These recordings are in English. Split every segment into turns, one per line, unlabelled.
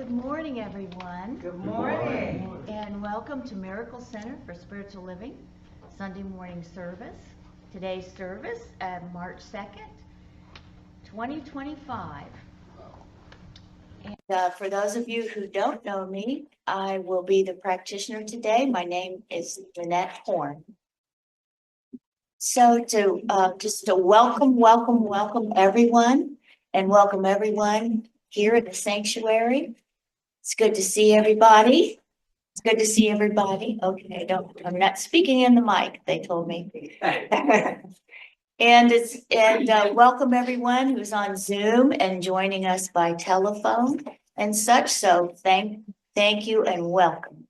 Good morning, everyone.
Good morning.
And welcome to Miracle Center for Spiritual Living, Sunday morning service. Today's service, March 2nd, 2025. And for those of you who don't know me, I will be the practitioner today. My name is Lynette Horn. So just to welcome everyone, and welcome everyone here in the sanctuary. It's good to see everybody. It's good to see everybody. Okay, I'm not speaking in the mic, they told me. And welcome everyone who's on Zoom and joining us by telephone and such. So thank you and welcome.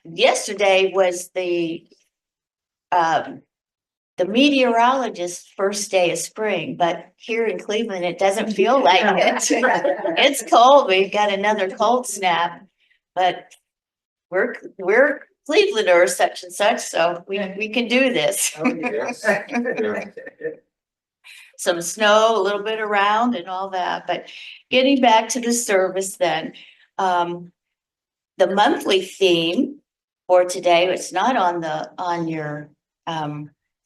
Yesterday was the meteorologist's first day of spring, but here in Cleveland, it doesn't feel like it. It's cold. We've got another cold snap, but we're Clevelanders such and such, so we can do this.
Oh, yes.
Some snow, a little bit around and all that, but getting back to the service then, the monthly theme for today, it's not on your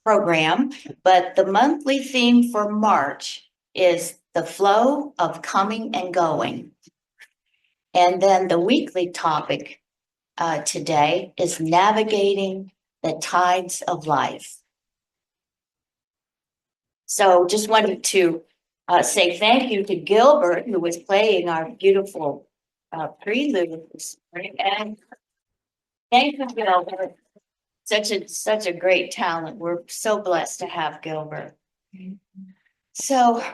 program, but the monthly theme for March is the flow of coming and going. And then the weekly topic today is navigating the tides of life. So just wanted to say thank you to Gilbert, who was playing our beautiful prelude this morning. And thank you, Gilbert. Such a great talent. We're so blessed to have Gilbert. So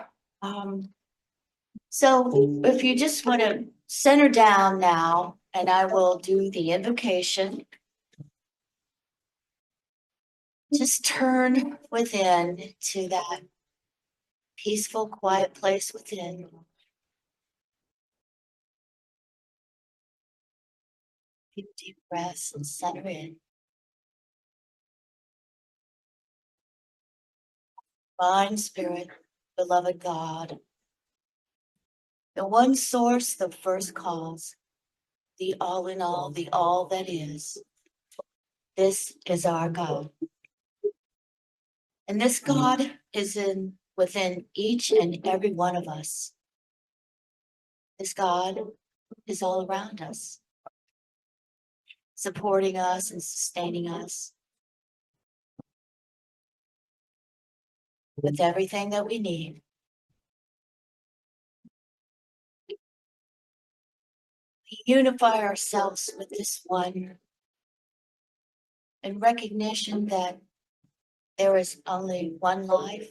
if you just want to center down now, and I will do the invocation. Just turn within to that peaceful, quiet place within. Deep breaths and center in. Divine Spirit, beloved God, the one source, the first cause, the all in all, the all that is. This is our God. And this God is within each and every one of us. This God is all around us, supporting us and sustaining us with everything that we need. We unify ourselves with this one in recognition that there is only one life.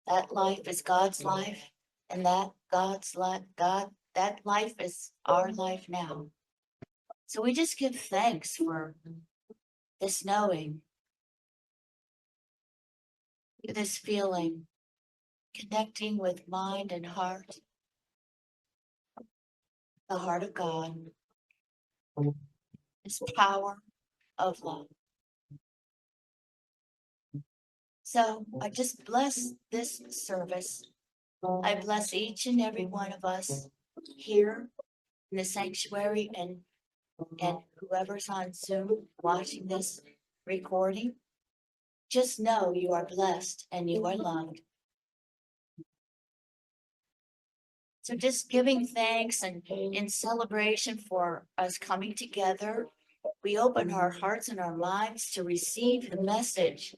That life is God's life, and that that life is our life now. So we just give thanks for this knowing, this feeling, connecting with mind and heart, the heart of God, this power of love. So I just bless this service. I bless each and every one of us here in the sanctuary and whoever's on Zoom watching this recording. Just know you are blessed and you are loved. So just giving thanks and in celebration for us coming together, we open our hearts and our minds to receive the message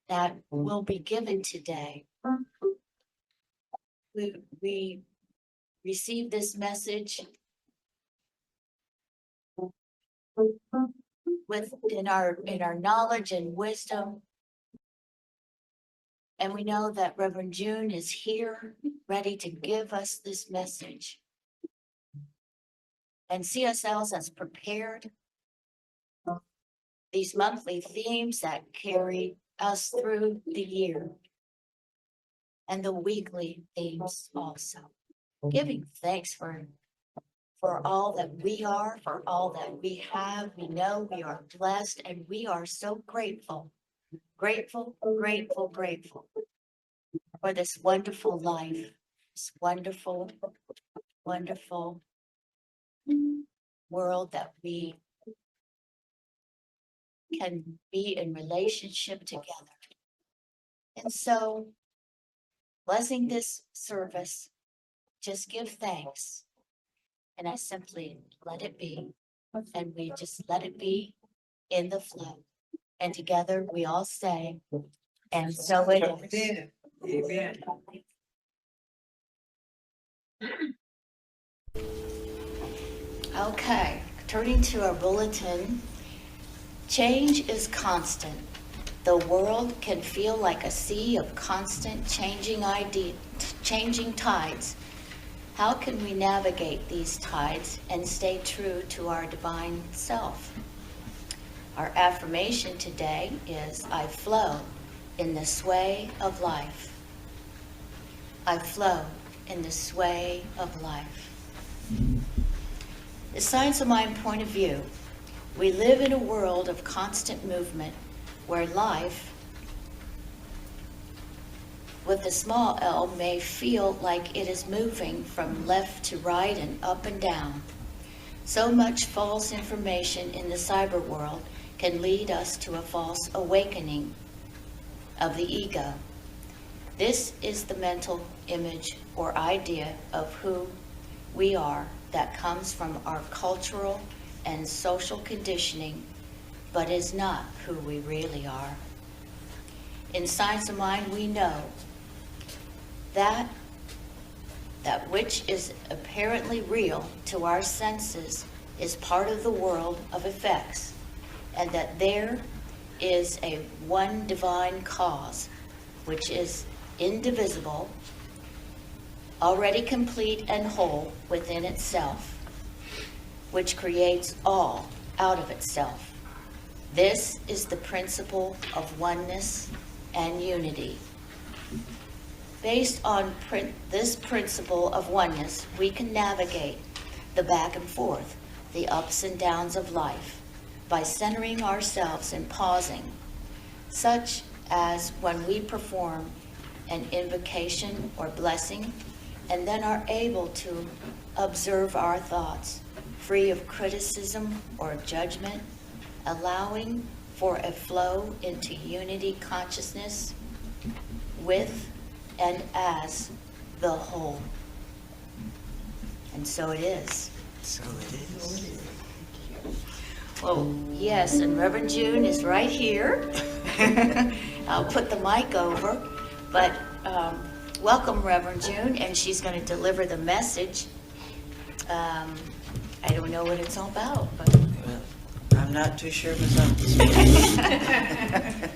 that will be given today. We receive this message in our knowledge and wisdom. And we know that Reverend June is here, ready to give us this message. And MCSL has prepared these monthly themes that carry us through the year, and the weekly themes also. Giving thanks for all that we are, for all that we have. We know we are blessed, and we are so grateful for this wonderful life, this wonderful wonderful world that we can be in relationship together. And so, blessing this service, just give thanks. And I simply let it be. And we just let it be in the flow. And together we all say, and so it is.
Amen.
Okay, turning to our bulletin, change is constant. The world can feel like a sea of constant changing tides. How can we navigate these tides and stay true to our divine self? Our affirmation today is, I flow in the sway of life. I flow in the sway of life. The Science of Mind point of view, we live in a world of constant movement where life with a small l may feel like it is moving from left to right and up and down. So much false information in the cyber world can lead us to a false awakening of the ego. This is the mental image or idea of who we are that comes from our cultural and social conditioning, but is not who we really are. In Science of Mind, we know that which is apparently real to our senses is part of the world of effects, and that there is a one divine cause, which is indivisible, already complete and whole within itself, which creates all out of itself. This is the principle of oneness and unity. Based on this principle of oneness, we can navigate the back and forth, the ups and downs of life, by centering ourselves and pausing, such as when we perform an invocation or blessing, and then are able to observe our thoughts, free of criticism or judgment, allowing for a flow into unity consciousness with and as the whole. And so it is.
So it is.
Well, yes, and Reverend June is right here. I'll put the mic over, but welcome Reverend June, and she's going to deliver the message. I don't know what it's all about, but
Well, I'm not too sure what's up this morning.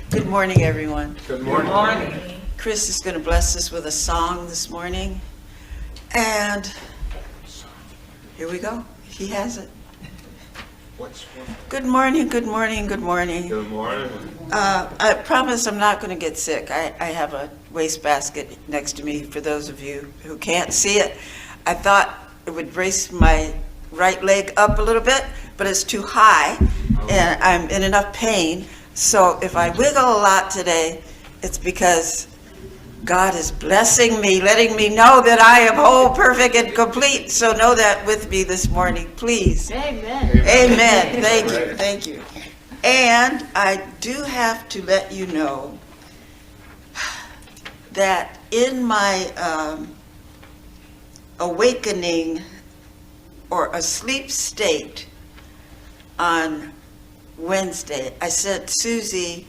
Good morning, everyone.
Good morning.
Good morning. Chris is going to bless us with a song this morning. And here we go. He has it. Good morning, good morning, good morning.
Good morning.
I promise I'm not going to get sick. I have a wastebasket next to me for those of you who can't see it. I thought it would brace my right leg up a little bit, but it's too high and I'm in enough pain. So if I wiggle a lot today, it's because God is blessing me, letting me know that I am whole, perfect, and complete. So know that with me this morning, please.
amen.
Amen. Thank you. Thank you. And I do have to let you know that in my awakening or asleep state on Wednesday, I sent Susie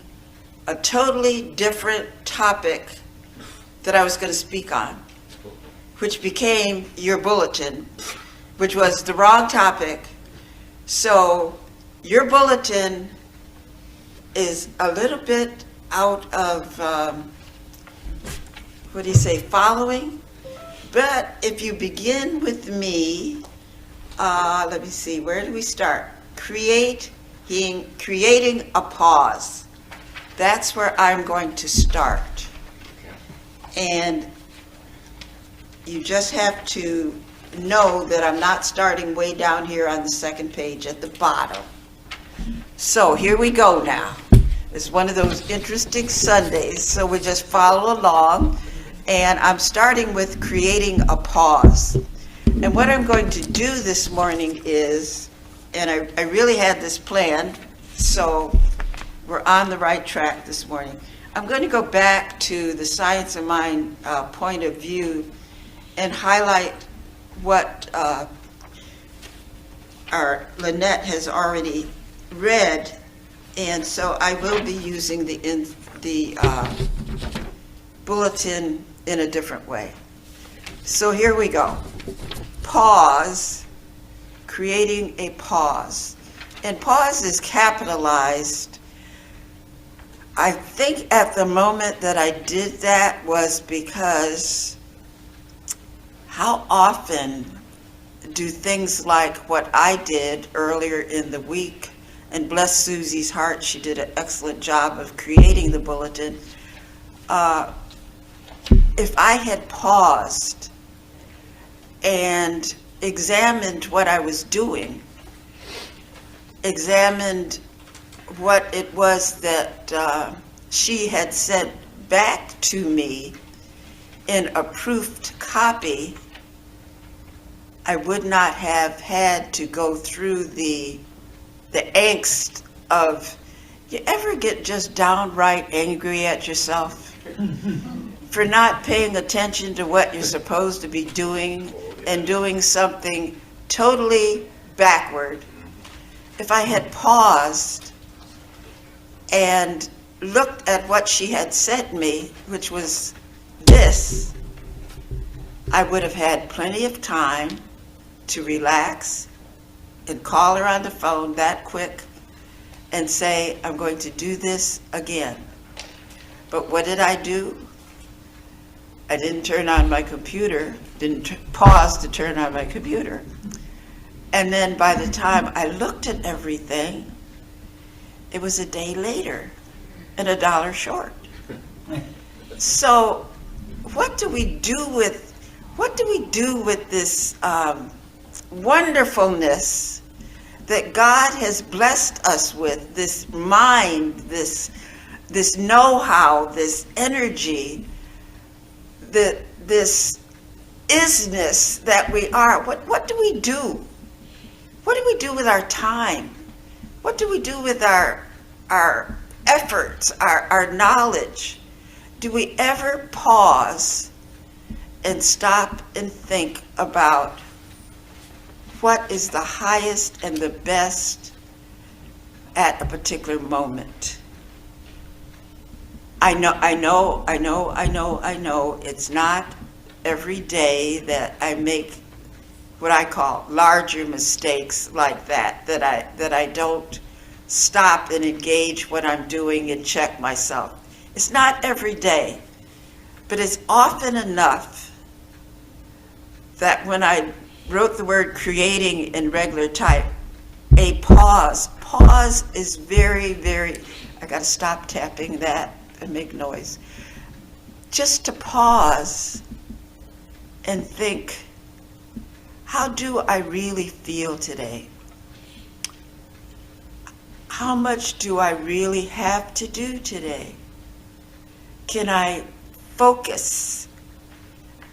a totally different topic that I was going to speak on, which became your bulletin, which was the wrong topic. So your bulletin is a little bit out of, following. But if you begin with me, let me see, where do we start? Creating a pause. That's where I'm going to start. And you just have to know that I'm not starting way down here on the second page at the bottom. So here we go now. It's one of those interesting Sundays, so we just follow along. And I'm starting with creating a pause. And what I'm going to do this morning is, and I really had this planned, so we're on the right track this morning. I'm going to go back to the Science of Mind point of view and highlight what our Lynette has already read, and so I will be using the bulletin in a different way. So here we go. Pause, creating a pause. And pause is capitalized. I think at the moment that I did that was because how often do things like what I did earlier in the week, and bless Susie's heart, she did an excellent job of creating the bulletin. If I had paused and examined what I was doing, examined what it was that she had sent back to me in a proofed copy, I would not have had to go through the angst of, you ever get just downright angry at yourself for not paying attention to what you're supposed to be doing and doing something totally backward? If I had paused and looked at what she had sent me, which was this, I would have had plenty of time to relax and call her on the phone that quick and say, I'm going to do this again. But what did I do? I didn't turn on my computer, didn't pause to turn on my computer. And then by the time I looked at everything, it was a day later and $1 short. So what do we do with this wonderfulness that God has blessed us with, this mind, this know-how, this energy, this isness that we are? What do we do? What do we do with our time? What do we do with our efforts, our knowledge? Do we ever pause and stop and think about what is the highest and the best at a particular moment? I know, it's not every day that I make what I call larger mistakes like that I don't stop and engage what I'm doing and check myself. It's not every day, but it's often enough that when I wrote the word creating in regular type, a pause is very, very, I gotta stop tapping that and make noise. Just to pause and think, how do I really feel today? How much do I really have to do today? Can I focus?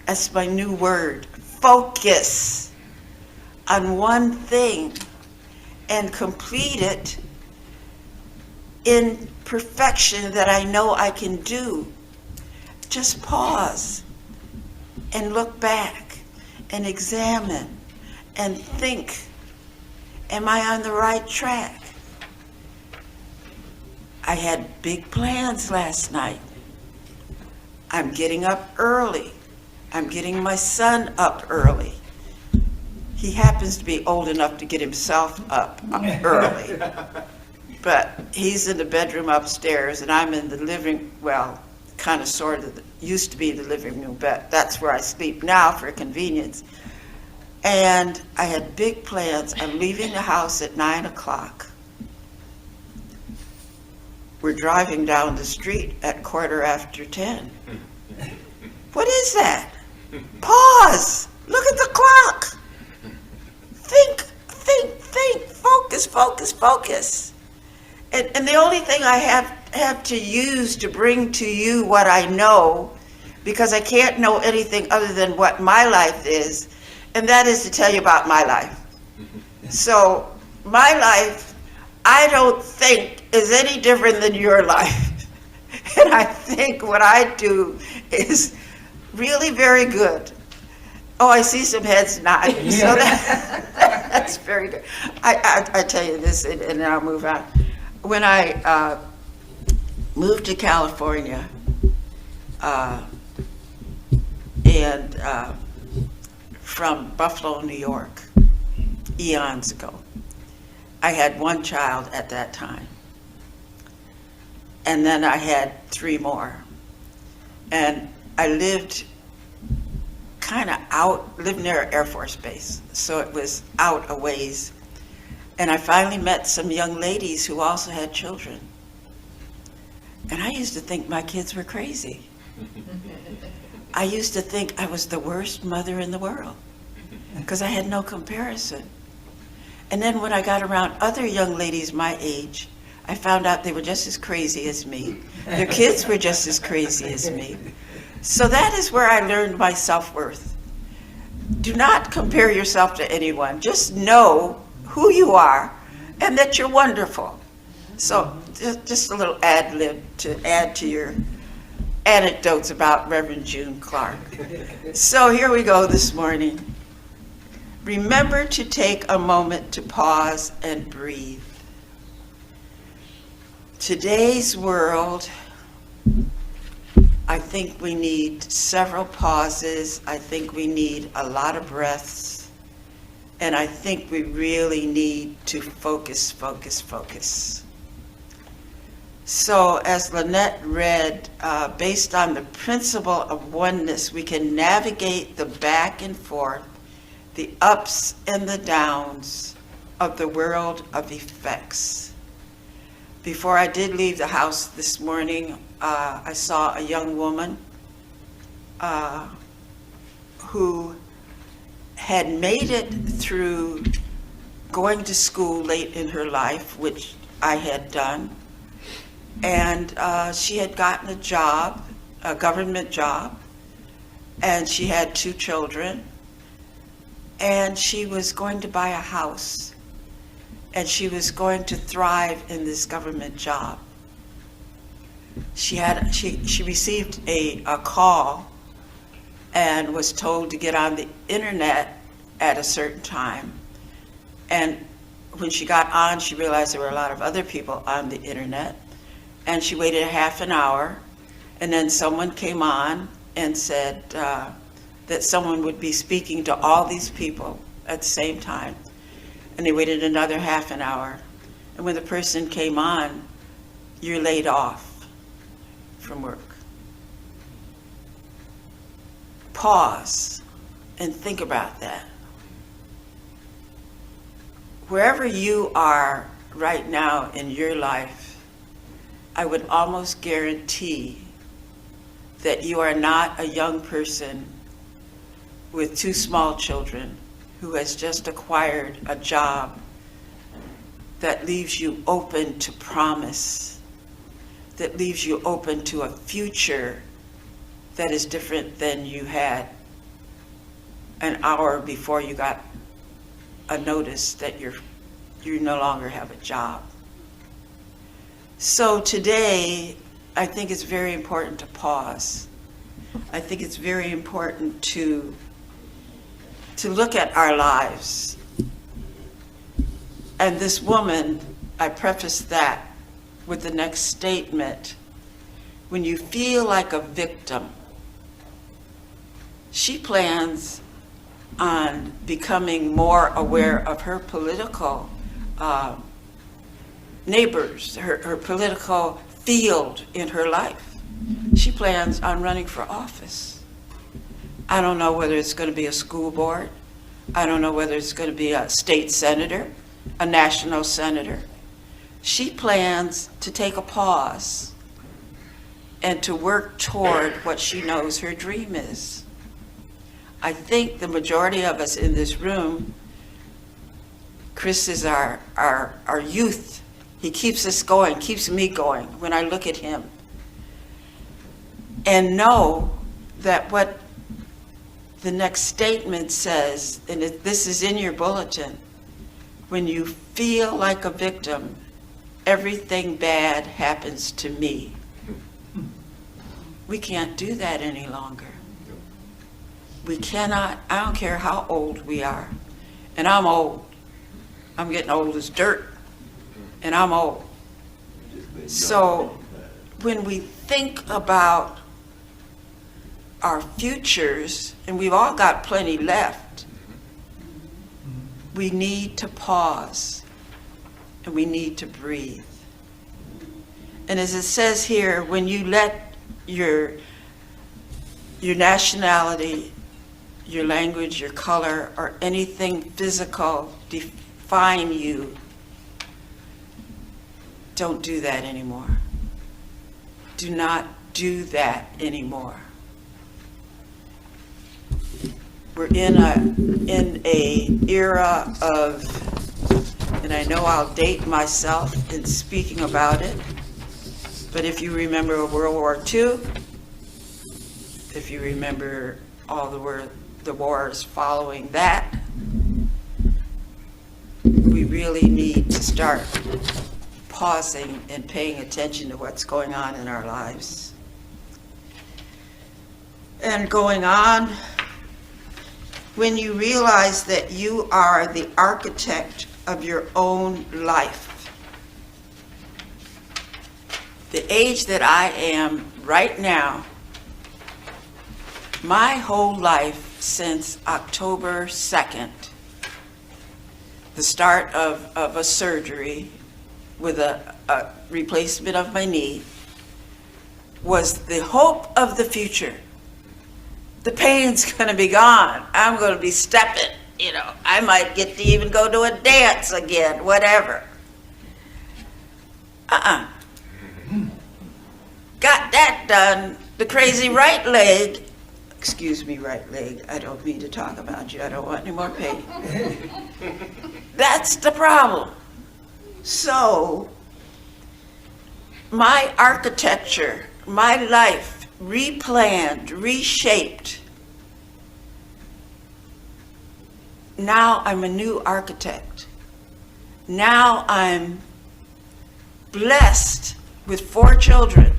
That's my new word, focus on one thing and complete it in perfection that I know I can do. Just pause and look back and examine and think, am I on the right track? I had big plans last night. I'm getting up early. I'm getting my son up early. He happens to be old enough to get himself up early. But he's in the bedroom upstairs and I'm in the living, well, kind of sort of, used to be the living room, but that's where I sleep now for convenience. And I had big plans. I'm leaving the house at 9 o'clock. We're driving down the street at 10:15. What is that? Pause. Look at the clock. Think. Focus. And the only thing I have to use to bring to you what I know, because I can't know anything other than what my life is, and that is to tell you about my life. So my life, I don't think is any different than your life. And I think what I do is really very good. Oh, I see some heads nodding, so that's very good. I tell you this, and then I'll move on. When I moved to California, and from Buffalo, New York, eons ago, I had one child at that time. And then I had 3 more. And I lived lived near Air Force Base, so it was out a ways. And I finally met some young ladies who also had children. And I used to think my kids were crazy. I used to think I was the worst mother in the world because I had no comparison. And then when I got around other young ladies my age, I found out they were just as crazy as me. Their kids were just as crazy as me. So that is where I learned my self-worth. Do not compare yourself to anyone. Just know who you are and that you're wonderful. So just a little ad lib to add to your anecdotes about Reverend June Clark. So here we go this morning. Remember to take a moment to pause and breathe. Today's world, I think we need several pauses. I think we need a lot of breaths. And I think we really need to focus, focus, focus. So as Lynette read, based on the principle of oneness, we can navigate the back and forth, the ups and the downs of the world of effects. Before I did leave the house this morning, I saw a young woman who had made it through going to school late in her life, which I had done, and she had gotten a job, a government job, and she had 2 children, and she was going to buy a house, and she was going to thrive in this government job. She received a call and was told to get on the internet at a certain time. And when she got on, she realized there were a lot of other people on the internet. And she waited a half an hour, and then someone came on and said that someone would be speaking to all these people at the same time. And they waited another half an hour. And when the person came on, you're laid off from work. Pause and think about that. Wherever you are right now in your life, I would almost guarantee that you are not a young person with 2 small children who has just acquired a job that leaves you open to promise, that leaves you open to a future that is different than you had an hour before you got a notice that you no longer have a job. So today, I think it's very important to pause. I think it's very important to look at our lives. And this woman, I preface that with the next statement. When you feel like a victim, she plans on becoming more aware of her political neighbors, her political field in her life. She plans on running for office. I don't know whether it's going to be a school board. I don't know whether it's going to be a state senator, a national senator. She plans to take a pause and to work toward what she knows her dream is. I think the majority of us in this room, Chris is our youth. He keeps us going, keeps me going when I look at him. And know that what the next statement says, and this is in your bulletin, when you feel like a victim, everything bad happens to me. We can't do that any longer. We cannot, I don't care how old we are, and I'm old. I'm getting old as dirt, and I'm old. So when we think about our futures, and we've all got plenty left, we need to pause and we need to breathe. And as it says here, when you let your nationality, your language, your color, or anything physical define you, don't do that anymore. Do not do that anymore. We're in a era of, and I know I'll date myself in speaking about it, but if you remember World War II, if you remember all the wars following that, we really need to start pausing and paying attention to what's going on in our lives. And going on, when you realize that you are the architect of your own life. The age that I am right now, my whole life since October 2nd, the start of a surgery with a replacement of my knee, was the hope of the future. The pain's gonna be gone. I'm gonna be stepping, I might get to even go to a dance again, whatever. Got that done. The crazy right leg, excuse me, right leg, I don't mean to talk about you, I don't want any more pain. That's the problem. So, my architecture, my life, replanned, reshaped. Now I'm a new architect. Now I'm blessed with 4 children,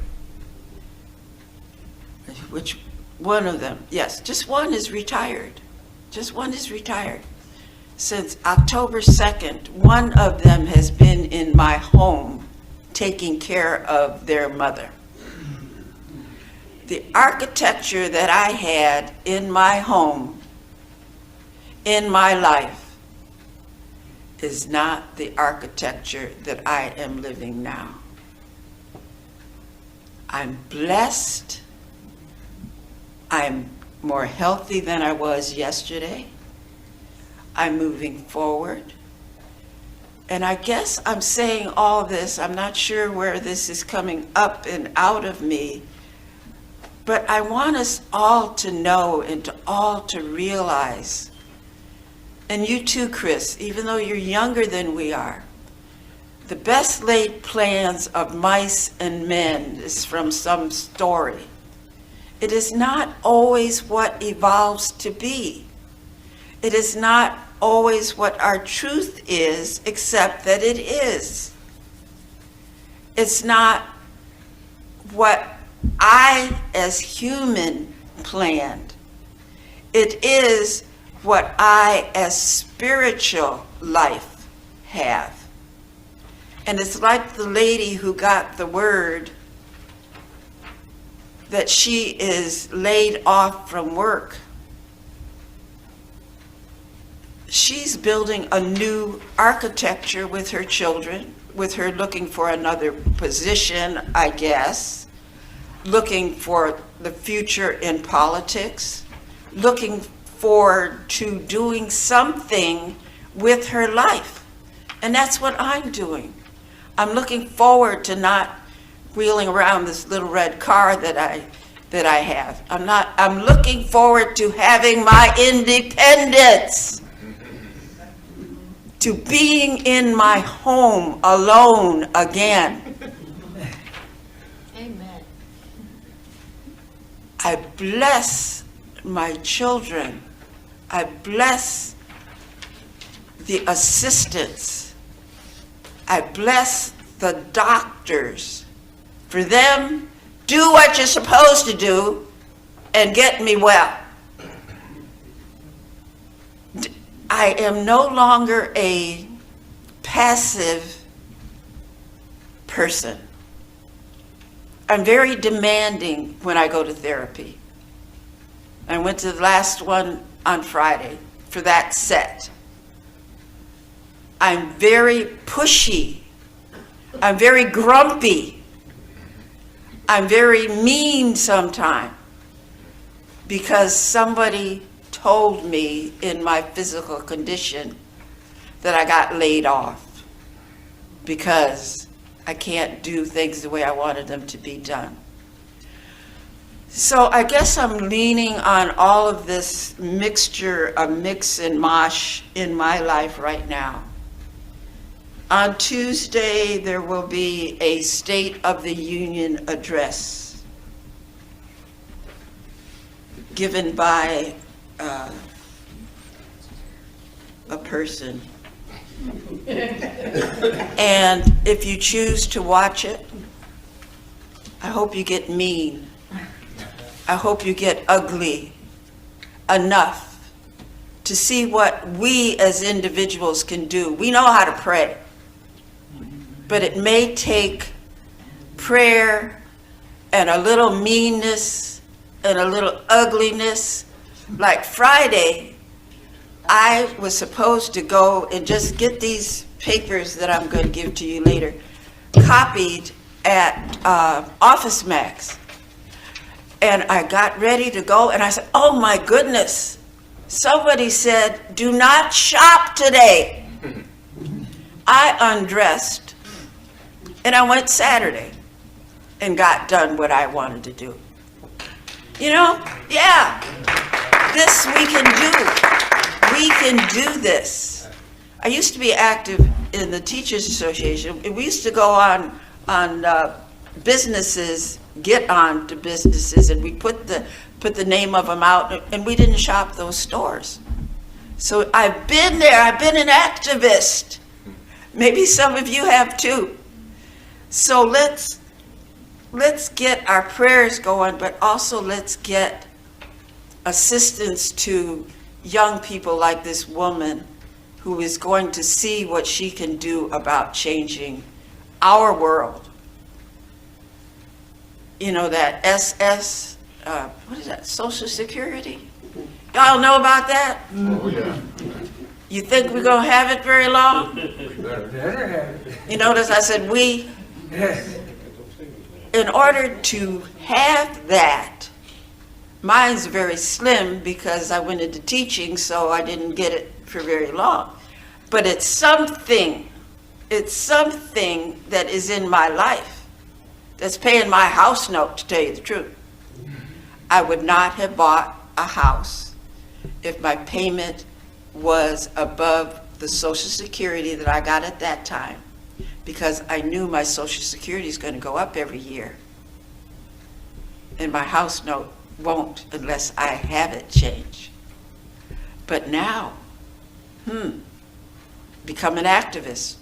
which one of them, yes, just one is retired. Just one is retired. Since October 2nd, one of them has been in my home taking care of their mother. The architecture that I had in my home, in my life, is not the architecture that I am living now. I'm blessed. I'm more healthy than I was yesterday. I'm moving forward. And I guess I'm saying all this, I'm not sure where this is coming up and out of me, but I want us all to know and to all to realize, and you too, Chris, even though you're younger than we are, the best laid plans of mice and men is from some story. It is not always what evolves to be. It is not always what our truth is, except that it is. It's not what I, as human, planned. It is what I, as spiritual life, have. And it's like the lady who got the word that she is laid off from work. She's building a new architecture with her children, with her looking for another position, I guess, looking for the future in politics, looking forward to doing something with her life. And that's what I'm doing. I'm looking forward to not wheeling around this little red car that I have. I'm looking forward to having my independence, to being in my home alone again.
Amen.
I bless my children. I bless the assistants. I bless the doctors. For them, do what you're supposed to do and get me well. I am no longer a passive person. I'm very demanding when I go to therapy. I went to the last one on Friday for that set. I'm very pushy. I'm very grumpy. I'm very mean sometimes because somebody told me in my physical condition that I got laid off because I can't do things the way I wanted them to be done. So I guess I'm leaning on all of this mixture, a mix and mosh in my life right now. On Tuesday, there will be a State of the Union address given by a person. And if you choose to watch it, I hope you get mean. I hope you get ugly enough to see what we as individuals can do. We know how to pray, but it may take prayer and a little meanness and a little ugliness. Like Friday, I was supposed to go and just get these papers that I'm going to give to you later copied at Office Max. And I got ready to go, and I said, oh my goodness, somebody said, do not shop today. I undressed, and I went Saturday and got done what I wanted to do. You know, yeah, this we can do. We can do this. I used to be active in the Teachers Association. We used to go on businesses, get on to businesses, and we put the name of them out, and we didn't shop those stores. So I've been there. I've been an activist. Maybe some of you have too. So let's get our prayers going, but also let's get assistance to young people like this woman who is going to see what she can do about changing our world. You know, that what is that, Social Security? Y'all know about that?
Oh, yeah.
You think we're going to have it very long?
Better have it.
You notice I said we?
Yes.
In order to have that, mine's very slim because I went into teaching, so I didn't get it for very long. But it's something that is in my life that's paying my house note, to tell you the truth. I would not have bought a house if my payment was above the Social Security that I got at that time, because I knew my Social Security is going to go up every year. And my house note won't unless I have it change. But now, become an activist.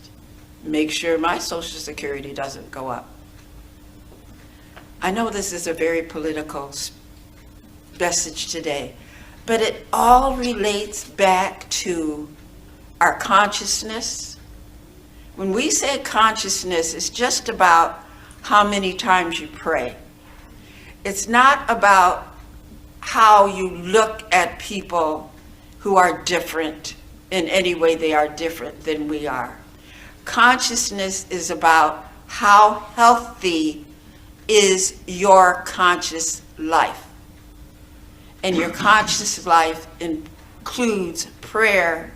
Make sure my Social Security doesn't go up. I know this is a very political message today, but it all relates back to our consciousness. When we say consciousness, it's just about how many times you pray. It's not about how you look at people who are different in any way they are different than we are. Consciousness is about how healthy is your conscious life. And your conscious life includes prayer,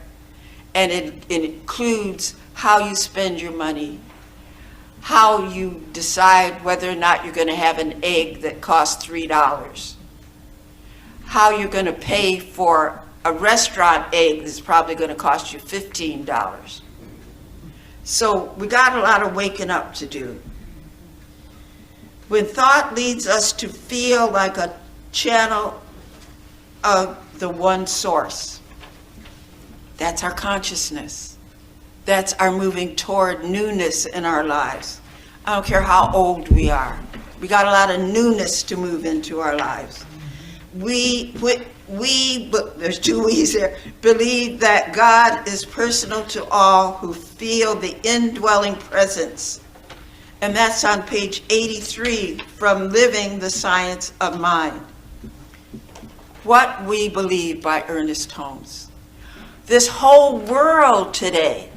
and it includes how you spend your money, how you decide whether or not you're going to have an egg that costs $3, how you're going to pay for a restaurant egg that's probably going to cost you $15. So we got a lot of waking up to do. When thought leads us to feel like a channel of the one source. That's our consciousness. That's our moving toward newness in our lives. I don't care how old we are. We got a lot of newness to move into our lives. There's two we's there, believe that God is personal to all who feel the indwelling presence. And that's on page 83 from Living the Science of Mind. What We Believe by Ernest Holmes. This whole world today,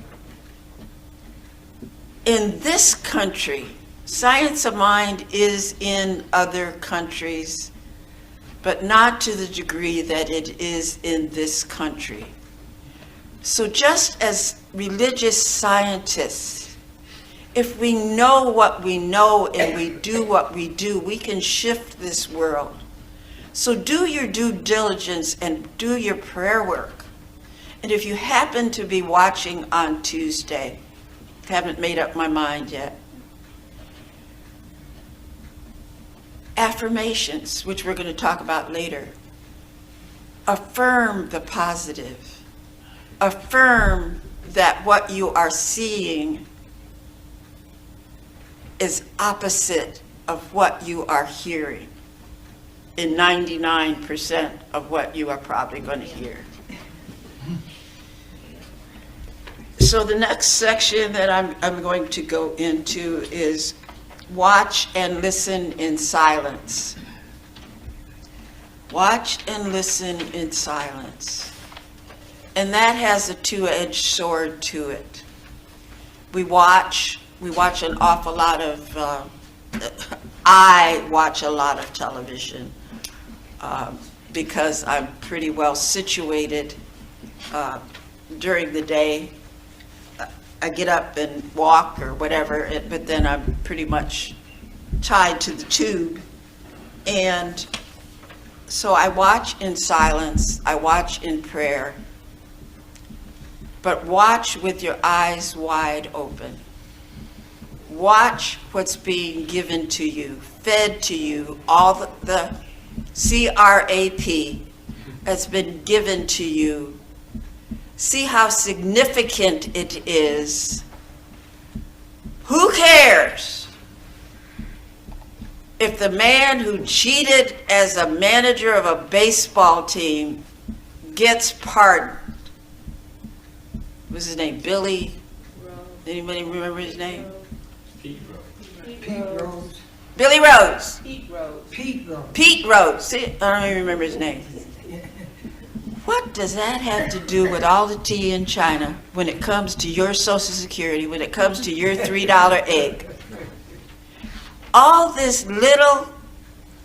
in this country, science of mind is in other countries, but not to the degree that it is in this country. So just as religious scientists, if we know what we know and we do what we do, we can shift this world. So do your due diligence and do your prayer work. And if you happen to be watching on Tuesday, haven't made up my mind yet, affirmations, which we're going to talk about later. Affirm the positive. Affirm that what you are seeing is opposite of what you are hearing in 99% of what you are probably going to hear. So the next section that I'm going to go into is watch and listen in silence. Watch and listen in silence. And that has a two-edged sword to it. We watch an awful lot of, I watch a lot of television because I'm pretty well situated during the day. I get up and walk or whatever, but then I'm pretty much tied to the tube. And so I watch in silence, I watch in prayer, but watch with your eyes wide open. Watch what's being given to you, fed to you, all the CRAP that's been given to you. See how significant it is. Who cares if the man who cheated as a manager of a baseball team gets pardoned? What's his name? Billy? Anybody remember his name?
Pete Rose.
Billy Rose.
Pete Rose.
Pete Rose. See, I don't even remember his name. What does that have to do with all the tea in China when it comes to your Social Security, when it comes to your $3 egg? All this little,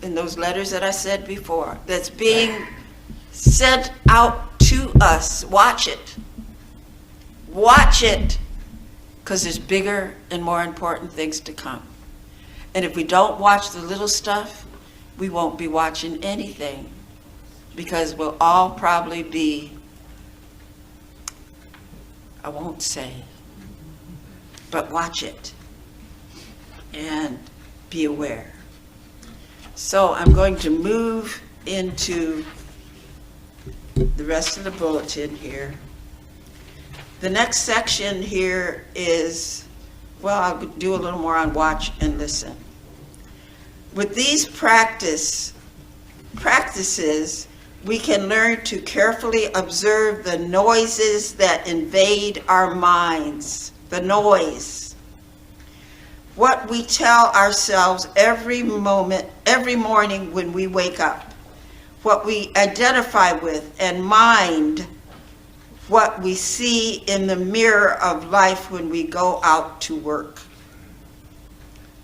in those letters that I said before, that's being sent out to us, watch it. Watch it, because there's bigger and more important things to come. And if we don't watch the little stuff, we won't be watching anything. Because we'll all probably be, I won't say, but watch it and be aware. So I'm going to move into the rest of the bulletin here. The next section here is, well, I'll do a little more on watch and listen. With these practices, we can learn to carefully observe the noises that invade our minds, the noise. What we tell ourselves every morning when we wake up, what we identify with and mind, what we see in the mirror of life when we go out to work.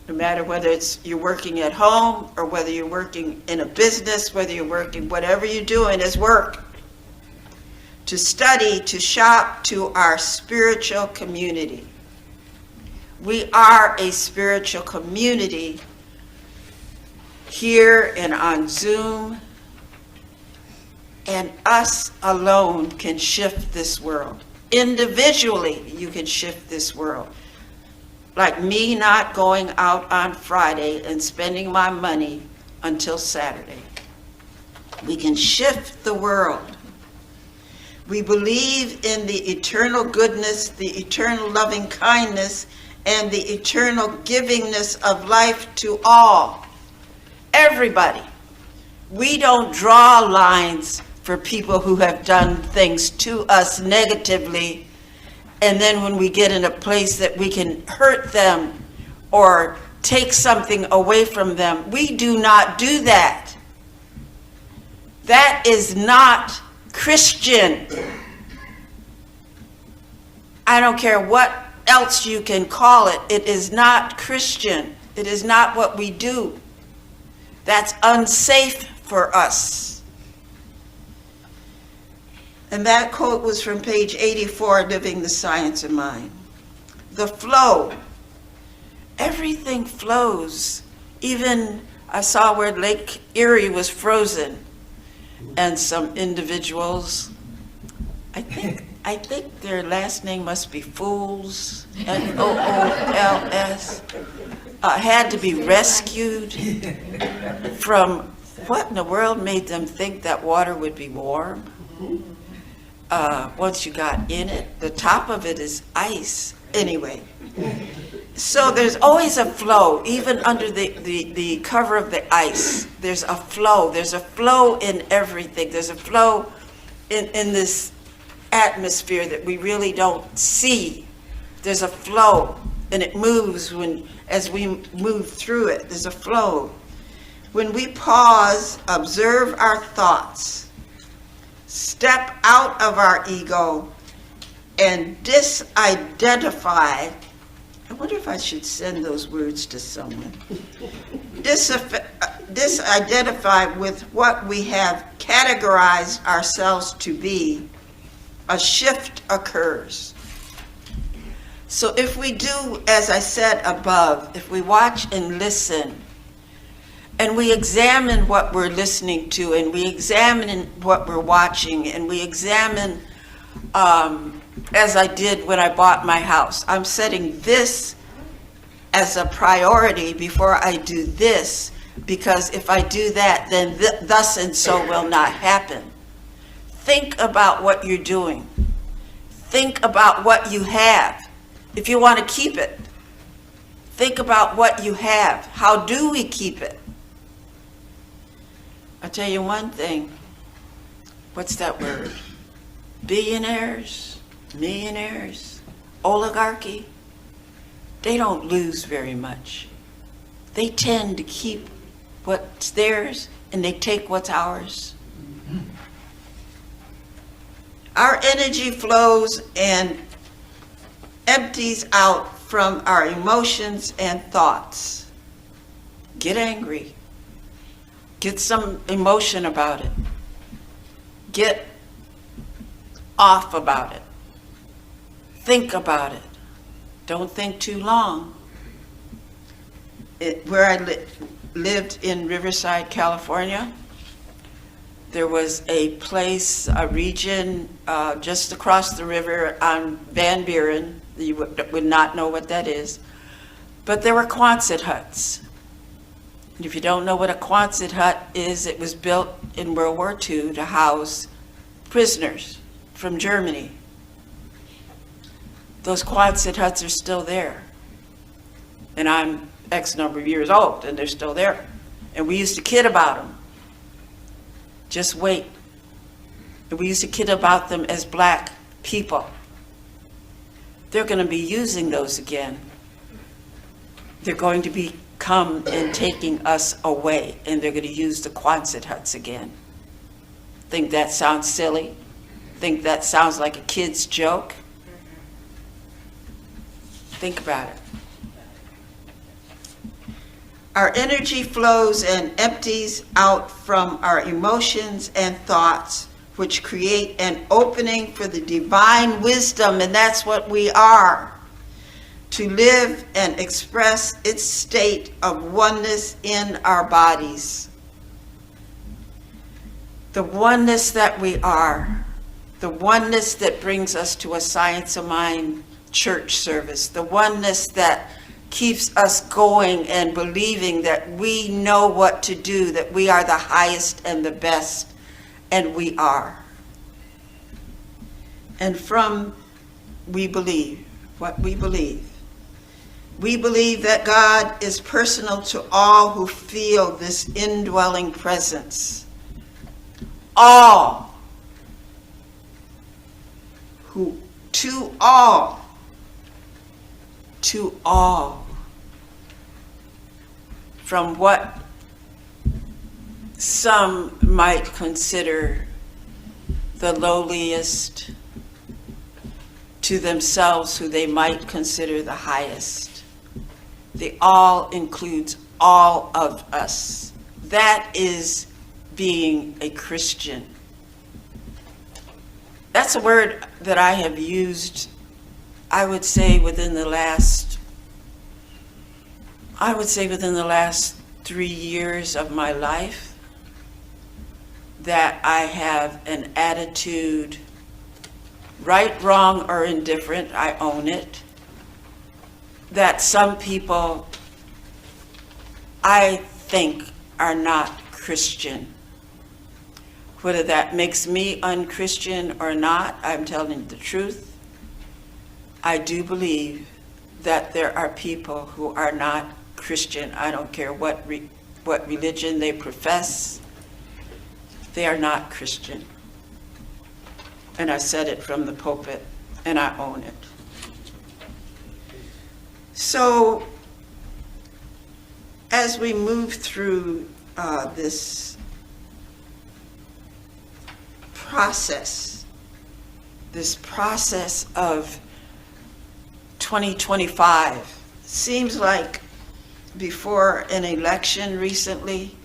No matter whether you're working at home or whether you're working in a business, whether you're working, whatever you're doing is work. To study, to shop, to our spiritual community. We are a spiritual community here and on Zoom, and us alone can shift this world. Individually, you can shift this world. Like me not going out on Friday and spending my money until Saturday. We can shift the world. We believe in the eternal goodness, the eternal loving kindness, and the eternal givingness of life to all. Everybody. We don't draw lines for people who have done things to us negatively, and then when we get in a place that we can hurt them or take something away from them, we do not do that. That is not Christian. I don't care what else you can call it. It is not Christian. It is not what we do. That's unsafe for us. And that quote was from page 84, Living the Science of Mind. The flow. Everything flows. Even I saw where Lake Erie was frozen. And some individuals, I think their last name must be Fools, Fools, had to be rescued from what in the world made them think that water would be warm? Once you got in it, the top of it is ice. Anyway, so there's always a flow, even under the cover of the ice. There's a flow. There's a flow in everything. There's a flow in this atmosphere that we really don't see. There's a flow, and it moves as we move through it. There's a flow. When we pause, observe our thoughts, step out of our ego, and disidentify. I wonder if I should send those words to someone. Disidentify with what we have categorized ourselves to be, a shift occurs. So if we do, as I said above, if we watch and listen, and we examine what we're listening to, and we examine what we're watching, and we examine, as I did when I bought my house, I'm setting this as a priority before I do this, because if I do that, then thus and so will not happen. Think about what you're doing. Think about what you have. If you want to keep it, think about what you have. How do we keep it? I'll tell you one thing. What's that word? Billionaires, millionaires, oligarchy, they don't lose very much. They tend to keep what's theirs and they take what's ours. Our energy flows and empties out from our emotions and thoughts. Get angry. Get some emotion about it. Get off about it. Think about it. Don't think too long. Where I lived in Riverside, California, there was a place, a region just across the river on Van Buren. You would not know what that is. But there were Quonset huts. And if you don't know what a Quonset hut is, it was built in World War II to house prisoners from Germany. Those Quonset huts are still there. And I'm X number of years old, and they're still there. And we used to kid about them. Just wait. And we used to kid about them as black people. They're going to be using those again. They're going to be come and taking us away, and they're going to use the Quonset huts again. Think that sounds silly? Think that sounds like a kid's joke? Think about it. Our energy flows and empties out from our emotions and thoughts, which create an opening for the divine wisdom, and that's what we are, to live and express its state of oneness in our bodies. The oneness that we are, the oneness that brings us to a Science of Mind church service, the oneness that keeps us going and believing that we know what to do, that we are the highest and the best, and we are. And from we believe what we believe. We believe that God is personal to all who feel this indwelling presence. All. Who, to all. To all. From what some might consider the lowliest, to themselves who they might consider the highest. The all includes all of us. That is being a Christian. That's a word that I have used, I would say within the last 3 years of my life, that I have an attitude, right, wrong, or indifferent, I own it, that some people I think are not Christian. Whether that makes me unchristian or not, I'm telling the truth. I do believe that there are people who are not Christian. I don't care what religion they profess. They are not Christian. And I said it from the pulpit, and I own it. So, as we move through this process of 2025, seems like before an election recently,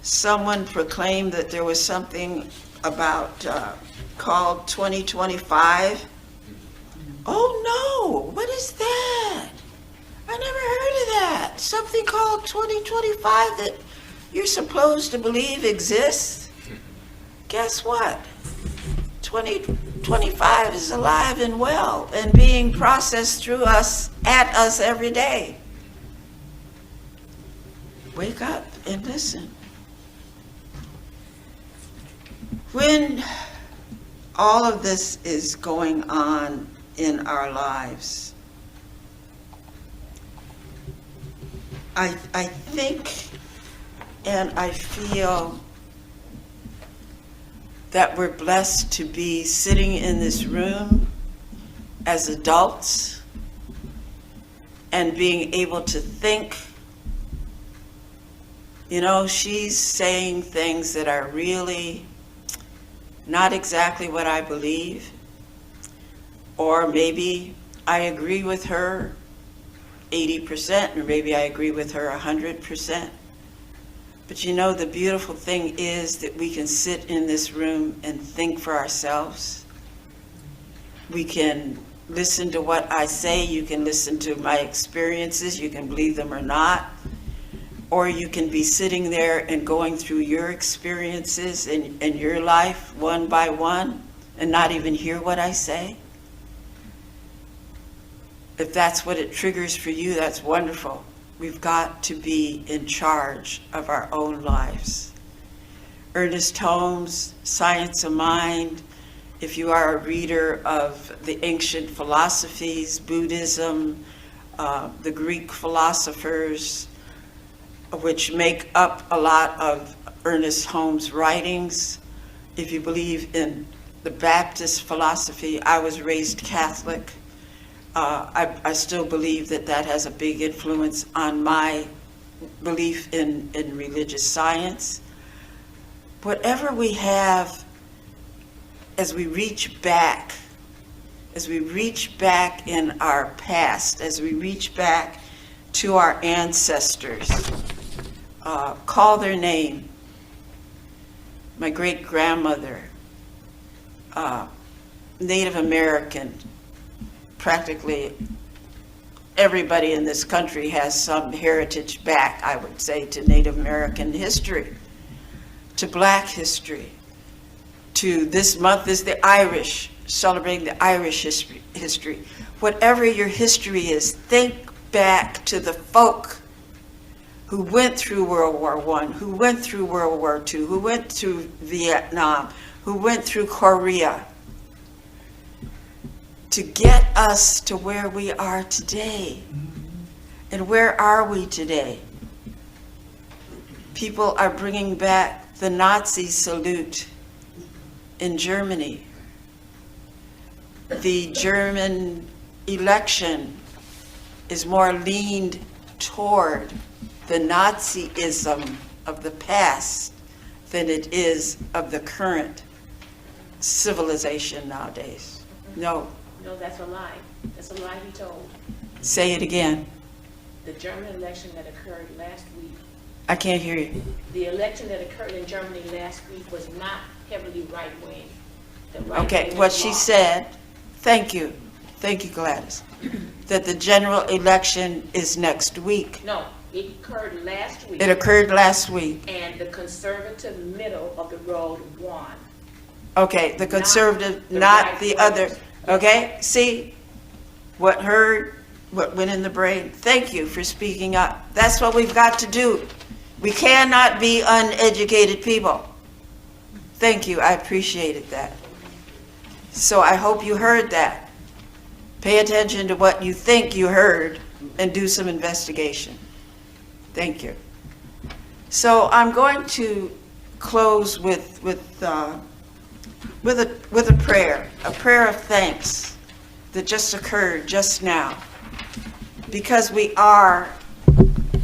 someone proclaimed that there was something about called 2025. Oh no, what is that? I never heard of that. Something called 2025 that you're supposed to believe exists. Guess what? 2025 is alive and well and being processed through us, at us every day. Wake up and listen. When all of this is going on in our lives, I think and I feel that we're blessed to be sitting in this room as adults and being able to think. You know, she's saying things that are really not exactly what I believe, or maybe I agree with her 80%, or maybe I agree with her 100%. But you know, the beautiful thing is that we can sit in this room and think for ourselves. We can listen to what I say. You can listen to my experiences. You can believe them or not. Or you can be sitting there and going through your experiences in your life one by one and not even hear what I say. If that's what it triggers for you, that's wonderful. We've got to be in charge of our own lives. Ernest Holmes, Science of Mind, if you are a reader of the ancient philosophies, Buddhism, the Greek philosophers, which make up a lot of Ernest Holmes' writings. If you believe in the Baptist philosophy, I was raised Catholic. I still believe that that has a big influence on my belief in religious science. Whatever we have, as we reach back in our past, as we reach back to our ancestors, call their name. My great-grandmother, Native American, practically everybody in this country has some heritage back, I would say, to Native American history, to Black history, to this month is the Irish, celebrating the Irish history. Whatever your history is, think back to the folk who went through World War I, who went through World War II, who went through Vietnam, who went through Korea, to get us to where we are today. And where are we today? People are bringing back the Nazi salute in Germany. The German election is more leaned toward the Nazism of the past than it is of the current civilization nowadays. No.
No, that's a lie. That's a lie he told.
Say it again.
The German election that occurred last week,
I can't hear you.
the election that occurred in Germany last week was not heavily right-wing. The right
Okay,
wing
what
was
she
lost.
said, thank you, Gladys, that the general election is next week.
No, it occurred last week.
It occurred last week.
And the conservative middle of the road won.
Okay, the conservative,
the
not
right
the other.
wingers.
Okay, see what went in the brain? Thank you for speaking up. That's what we've got to do. We cannot be uneducated people. Thank you, I appreciated that. So I hope you heard that. Pay attention to what you think you heard and do some investigation. Thank you. So I'm going to close with a prayer of thanks that just occurred just now, because we are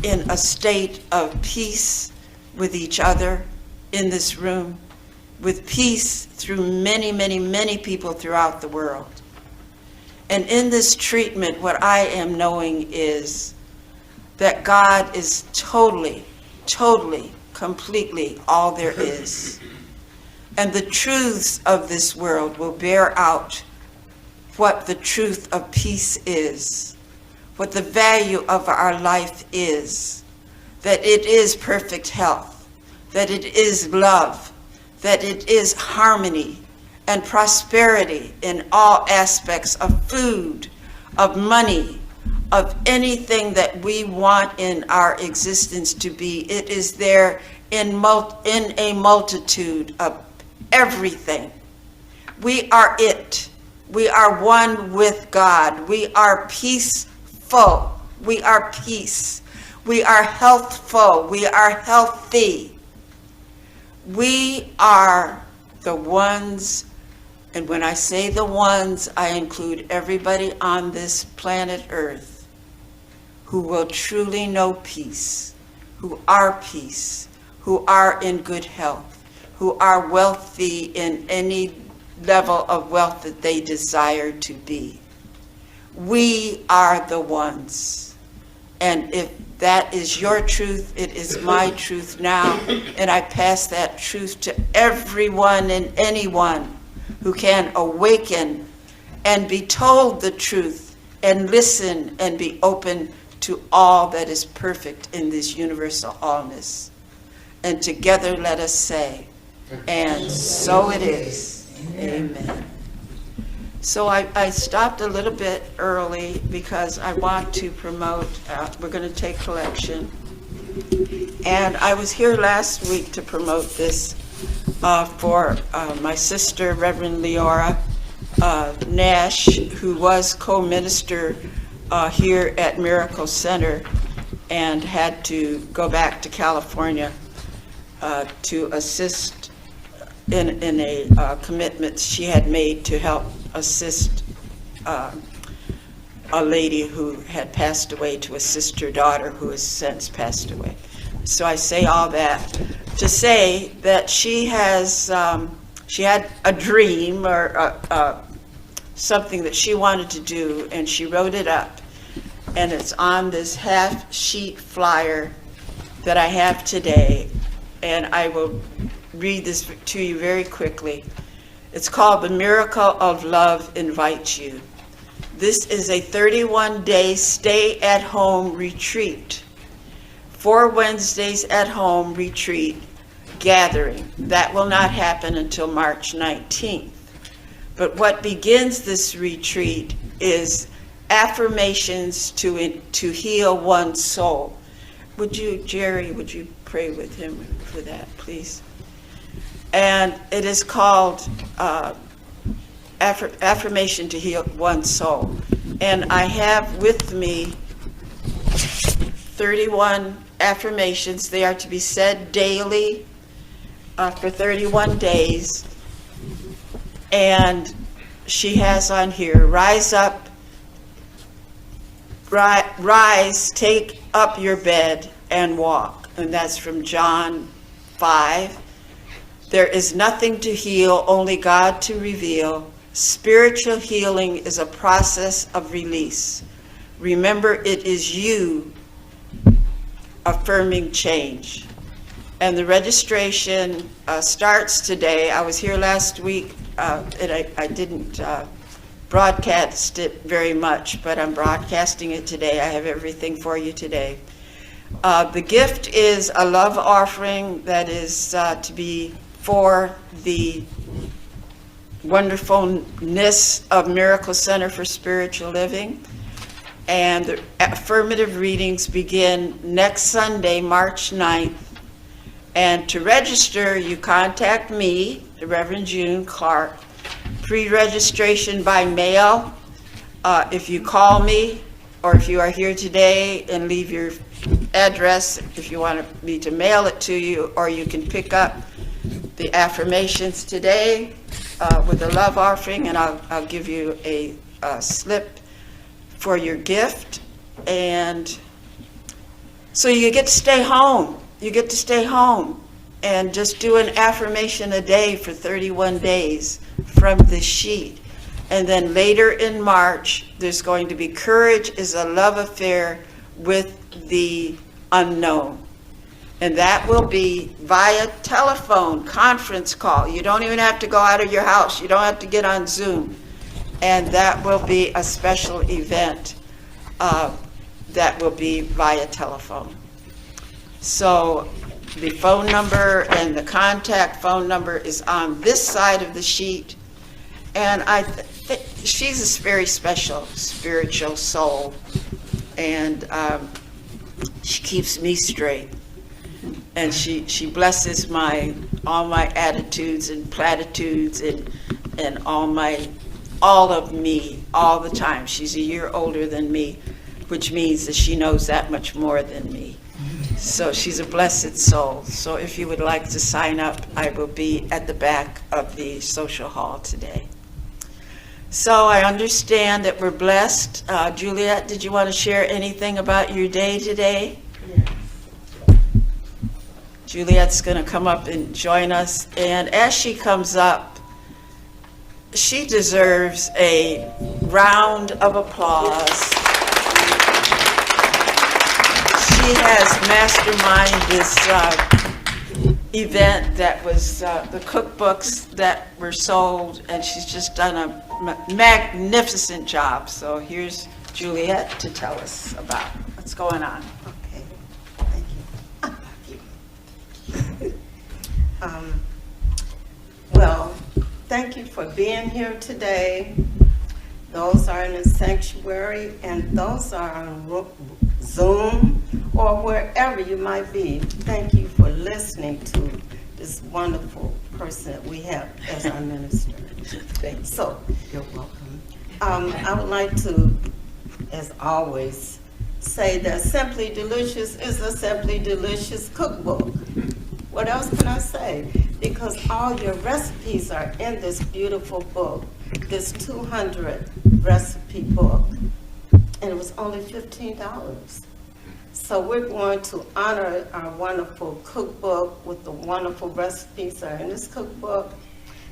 in a state of peace with each other in this room, with peace through many, many, many people throughout the world. And in this treatment, what I am knowing is that God is totally, totally, completely all there is. And the truths of this world will bear out what the truth of peace is, what the value of our life is, that it is perfect health, that it is love, that it is harmony and prosperity in all aspects of food, of money, of anything that we want in our existence to be. It is there in a multitude of everything. We are it. We are one with God. We are peaceful. We are peace. We are healthful. We are healthy. We are the ones, and when I say the ones, I include everybody on this planet Earth who will truly know peace, who are peace, who are in good health, who are wealthy in any level of wealth that they desire to be. We are the ones. And if that is your truth, it is my truth now, and I pass that truth to everyone and anyone who can awaken and be told the truth and listen and be open to all that is perfect in this universal allness. And together let us say, and so it is. Amen. So I stopped a little bit early because I want to promote, we're going to take collection. And I was here last week to promote this for my sister, Reverend Leora Nash, who was co-minister here at Miracle Center and had to go back to California to assist in a commitment she had made to help assist a lady who had passed away, to assist her daughter who has since passed away. So I say all that to say that she had a dream or something that she wanted to do, and she wrote it up, and it's on this half-sheet flyer that I have today, and I will read this to you very quickly. It's called The Miracle of Love Invites You. This is a 31-day stay-at-home retreat, 4 Wednesdays at home retreat gathering. That will not happen until March 19th. But what begins this retreat is affirmations to heal one's soul. Would you, Jerry, would you pray with him for that, please? And it is called Affirmation to Heal One's Soul. And I have with me 31 affirmations. They are to be said daily for 31 days. And she has on here, rise up, rise, take up your bed and walk. And that's from John 5. There is nothing to heal, only God to reveal. Spiritual healing is a process of release. Remember, it is you affirming change. And the registration starts today. I was here last week, and I didn't broadcast it very much, but I'm broadcasting it today. I have everything for you today. The gift is a love offering that is to be for the wonderfulness of Miracle Center for Spiritual Living. And the affirmative readings begin next Sunday, March 9th. And to register, you contact me, the Reverend June Clark. Pre-registration by mail. If you call me, or if you are here today and leave your address, if you want me to mail it to you, or you can pick up the affirmations today with a love offering, and I'll give you a slip for your gift. And so you get to stay home. You get to stay home and just do an affirmation a day for 31 days from the sheet. And then later in March, there's going to be Courage is a Love Affair with the Unknown. And that will be via telephone, conference call. You don't even have to go out of your house. You don't have to get on Zoom. And that will be a special event that will be via telephone. So the phone number and the contact phone number is on this side of the sheet. And she's a very special spiritual soul. And she keeps me straight. And she blesses all my attitudes and platitudes and all of me all the time. She's a year older than me, which means that she knows that much more than me. So she's a blessed soul. So if you would like to sign up, I will be at the back of the social hall today. So I understand that we're blessed. Juliet, did you want to share anything about your day today? Juliet's going to come up and join us. And as she comes up, she deserves a round of applause. She has masterminded this event that was the cookbooks that were sold, and she's just done a magnificent job. So here's Juliet to tell us about what's going on.
Okay, thank you. Well, thank you for being here today. Those are in the sanctuary, and those are on Zoom or wherever you might be. Thank you for listening to this wonderful person that we have as our minister. So, you're welcome. I would like to, as always, say that Simply Delicious is a Simply Delicious cookbook. What else can I say? Because all your recipes are in this beautiful book, this 200 recipe book, and it was only $15. So we're going to honor our wonderful cookbook with the wonderful recipes that are in this cookbook,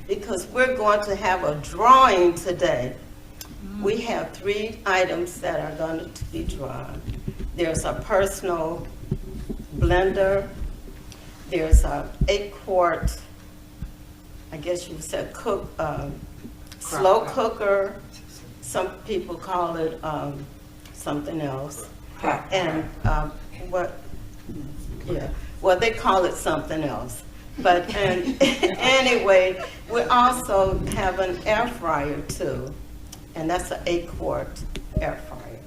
because we're going to have a drawing today. We have 3 items that are going to be drawn. There's a personal blender. There's a 8-quart, I guess you would say, slow cooker. Some people call it something else. And well, they call it something else. But anyway, we also have an air fryer too, and that's an 8-quart air fryer.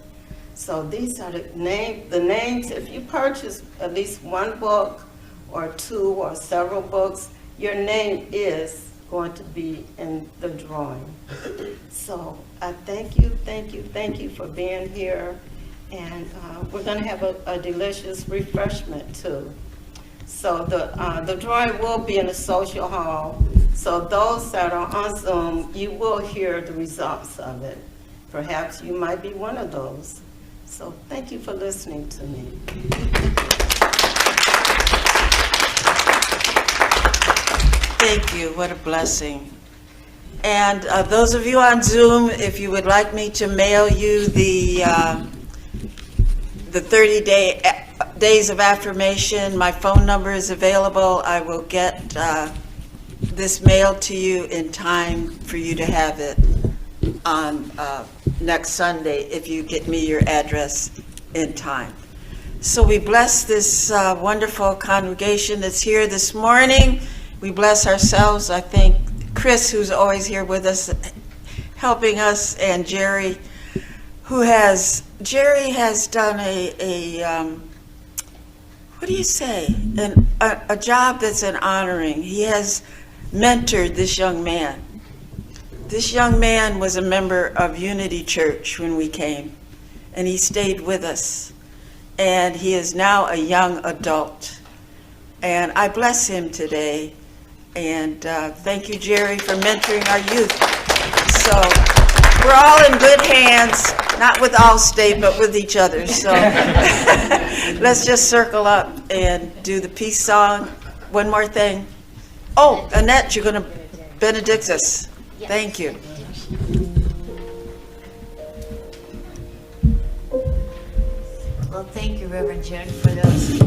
So these are the names. If you purchase at least one book or two or several books, your name is going to be in the drawing. So I thank you for being here. And we're going to have a delicious refreshment too. So the drawing will be in the social hall. So those that are on Zoom, you will hear the results of it. Perhaps you might be one of those. So thank you for listening to me.
Thank you. What a blessing. And those of you on Zoom, if you would like me to mail you the 30 days of affirmation, my phone number is available. I will get this mailed to you in time for you to have it on next Sunday if you get me your address in time. So we bless this wonderful congregation that's here this morning. We bless ourselves. I thank Chris, who's always here with us, helping us, and Jerry, Jerry has done what do you say? A job that's an honoring. He has mentored this young man. This young man was a member of Unity Church when we came, and he stayed with us. And he is now a young adult. And I bless him today. And thank you, Jerry, for mentoring our youth. So we're all in good hands, not with Allstate, but with each other. So let's just circle up and do the peace song. One more thing. Oh, Annette, you're going to benedict us. Thank you.
Well, thank you, Reverend June, for those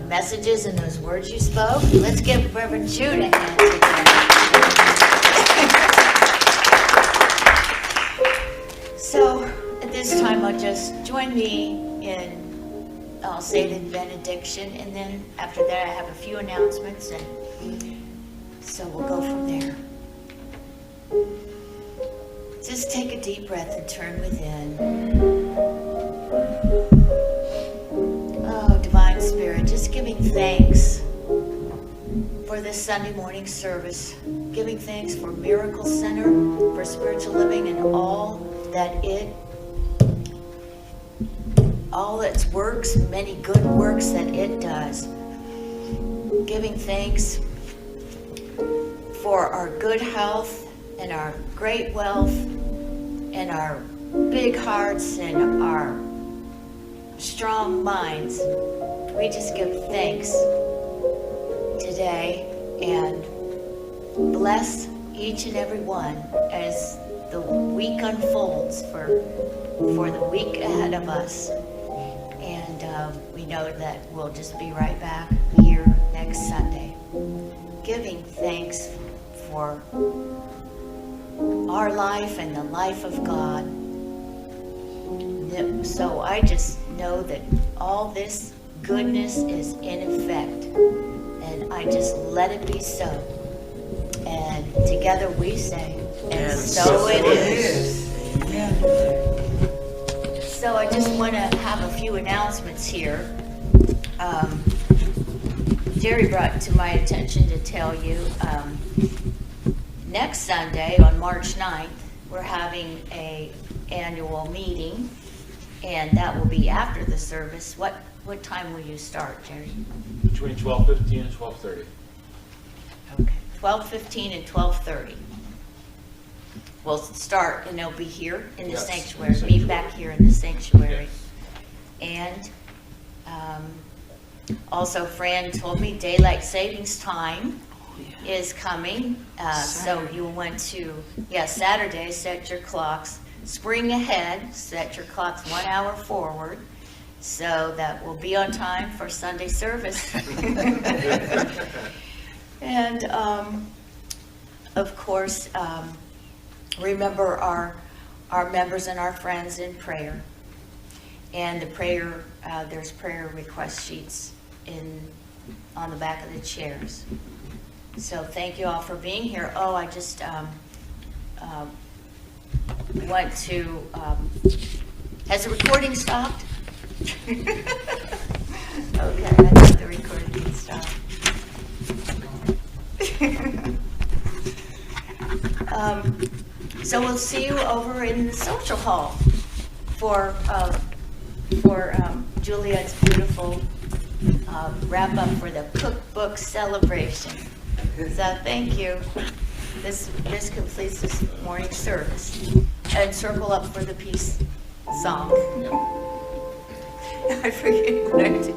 messages and those words you spoke. Let's give Reverend June a hand today. So at this time, I'll just join me in, I'll say the benediction, and then after that I have a few announcements, and so we'll go from there. Just take a deep breath and turn within. Oh, Divine Spirit, just giving thanks for this Sunday morning service, giving thanks for Miracle Center, for spiritual living, and all its works, many good works that it does. Giving thanks for our good health and our great wealth and our big hearts and our strong minds. We just give thanks today and bless each and every one as the week unfolds for the week ahead of us. And we know that we'll just be right back here next Sunday, giving thanks for our life and the life of God. So I just know that all this goodness is in effect, and I just let it be so. And together we say, and so it is. So I just want to have a few announcements here. Jerry brought to my attention to tell you, next Sunday on March 9th, we're having an annual meeting, and that will be after the service. What time will you start, Jerry?
Between 12:15 and 12:30.
Okay, 12:15 and 12:30. We'll start, and they'll be here in the
Yes,
sanctuary,
in the sanctuary.
meet back here in the sanctuary. And also, Fran told me daylight savings time is coming. So you'll want to, Saturday, set your clocks. Spring ahead, set your clocks 1 hour forward, so that we'll be on time for Sunday service. And of course, remember our members and our friends in prayer. And the prayer, there's prayer request sheets on the back of the chairs. So thank you all for being here. Oh, I just want to, has the recording stopped? Okay, I thought the recording had stopped. So we'll see you over in the social hall for Juliet's beautiful wrap up for the cookbook celebration. So thank you. This completes this morning service. And circle up for the peace song. I forget what I did.